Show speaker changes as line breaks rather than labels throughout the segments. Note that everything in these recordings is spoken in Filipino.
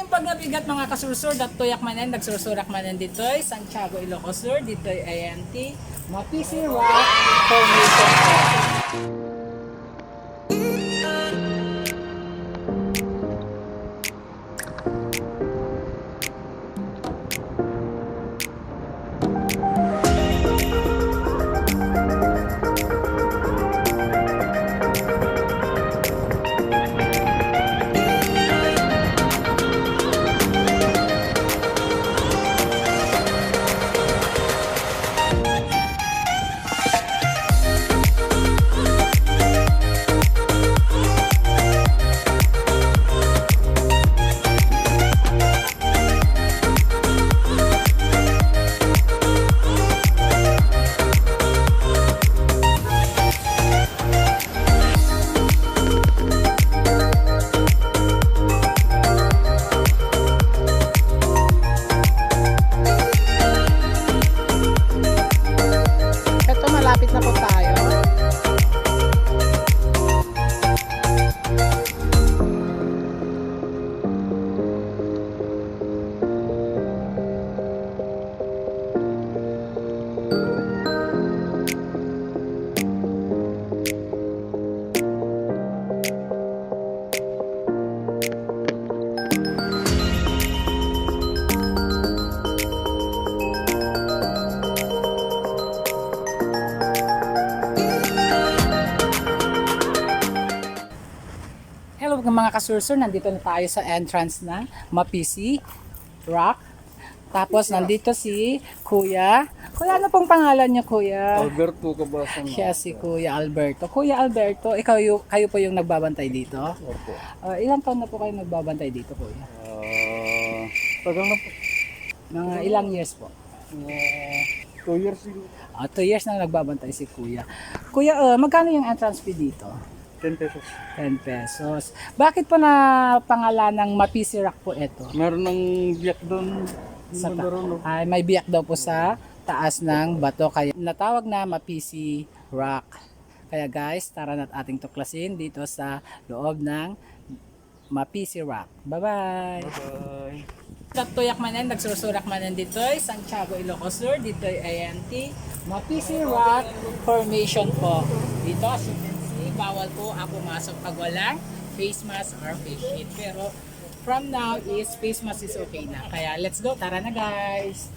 yung pagnabigat mga kasursur, datoyak manan, nagsursurak manan dito'y Santiago, Ilocos Sur, dito'y INT, Mapisi Rock, formation. Malapit na po tayo. Hello mga kasursur, nandito na tayo sa entrance na Mapisi Rock. Tapos nandito si Kuya. Kuya, ano pong pangalan niya, Kuya?
Alberto Kabasan.
Siya si Kuya Alberto. Kuya Alberto, kayo po yung nagbabantay dito?
Opo.
Ilang taon na po kayo nagbabantay dito, Kuya?
Tagal na po.
Mga ilang years po?
2 years siguro.
2 years na nagbabantay si Kuya. Kuya, magkano yung entrance fee dito?
10 pesos.
10 pesos. Bakit po na pangalan ng Mapisi Rock po ito?
Meron ng biyak doon.
Sa ay, may biyak daw po sa taas ng bato. Kaya natawag na Mapisi Rock. Kaya guys, tara na't ating tuklasin dito sa loob ng Mapisi Rock. Bye-bye!
Bye-bye!
Tuyak manan, nagsursurak manan dito'y Santiago, Ilocos Sur, dito'y INT, Mapisi Rock formation po. Dito, as you can see, bawal po ako masok pag walang face mask or face sheet. Pero from now is face mask is okay na. Kaya let's go, tara na guys!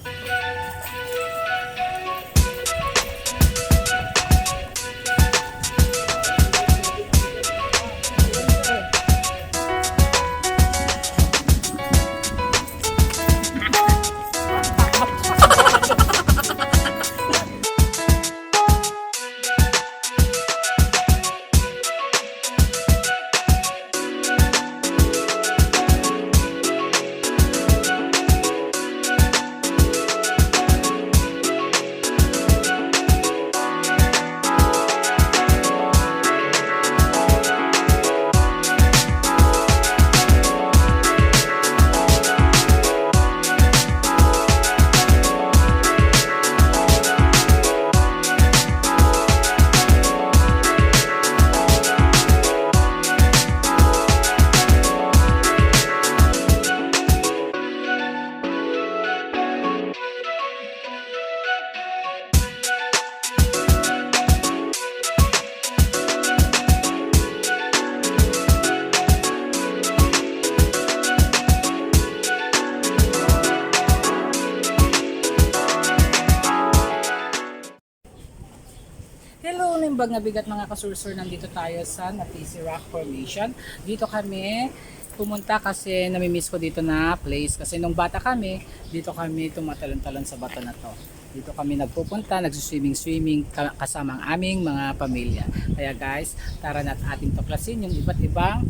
Hello, nimbag na bigat mga kasursur, nandito tayo sa Mapisi Rock Formation. Dito kami pumunta kasi namimiss ko dito na place. Kasi nung bata kami, dito kami tumatalon-talon sa bato na to. Dito kami nagpupunta, nagsuswimming-swimming kasama ang aming mga pamilya. Kaya guys, tara na't ating tuklasin yung iba't ibang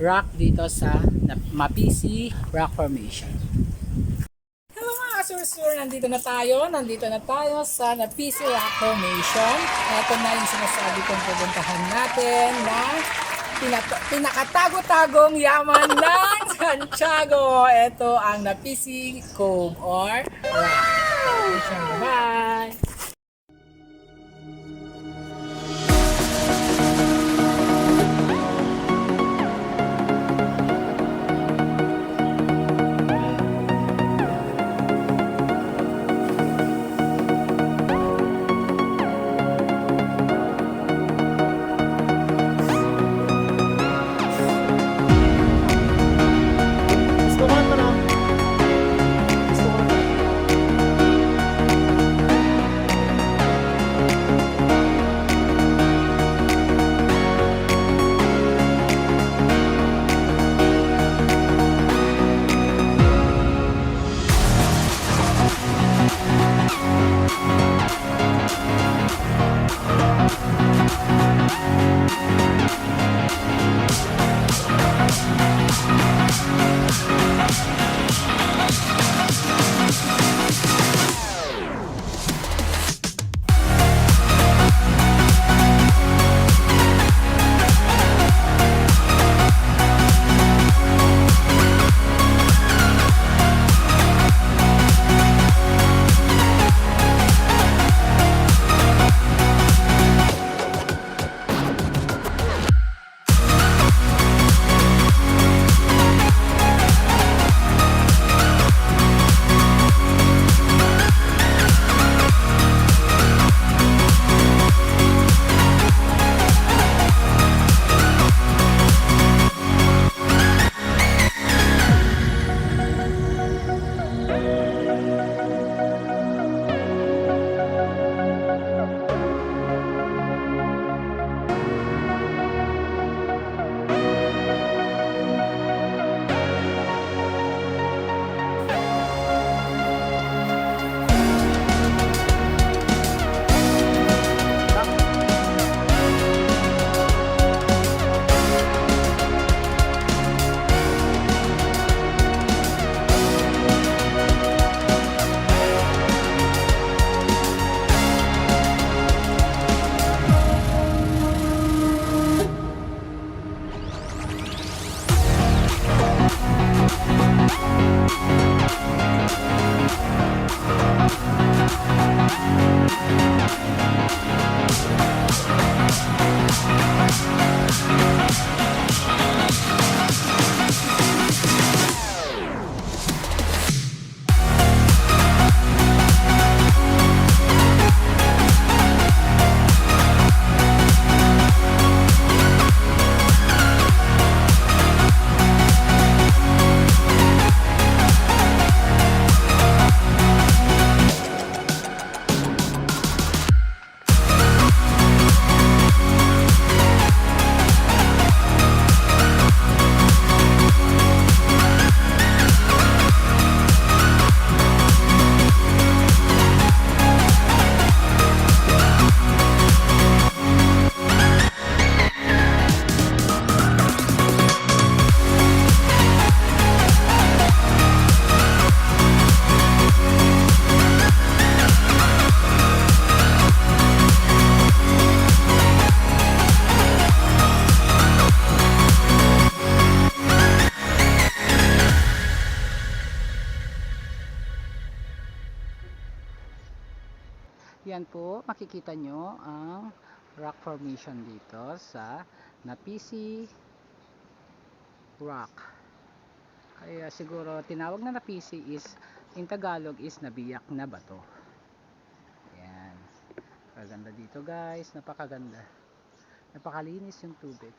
rock dito sa Mapisi Rock Formation. Kasursur, nandito na tayo sa Mapisi Rock Formation. Ito na yung sinasabi kong pupuntahan natin na pinakatago-tagong yaman ng Santiago. Ito ang Mapisi Cove or Rock. Bye! Yan po, makikita nyo ang rock formation dito sa Mapisi Rock. Kaya siguro tinawag na Mapisi is, in Tagalog is nabiyak na bato. Ayan. Kaganda dito guys, napakaganda. Napakalinis yung tubig.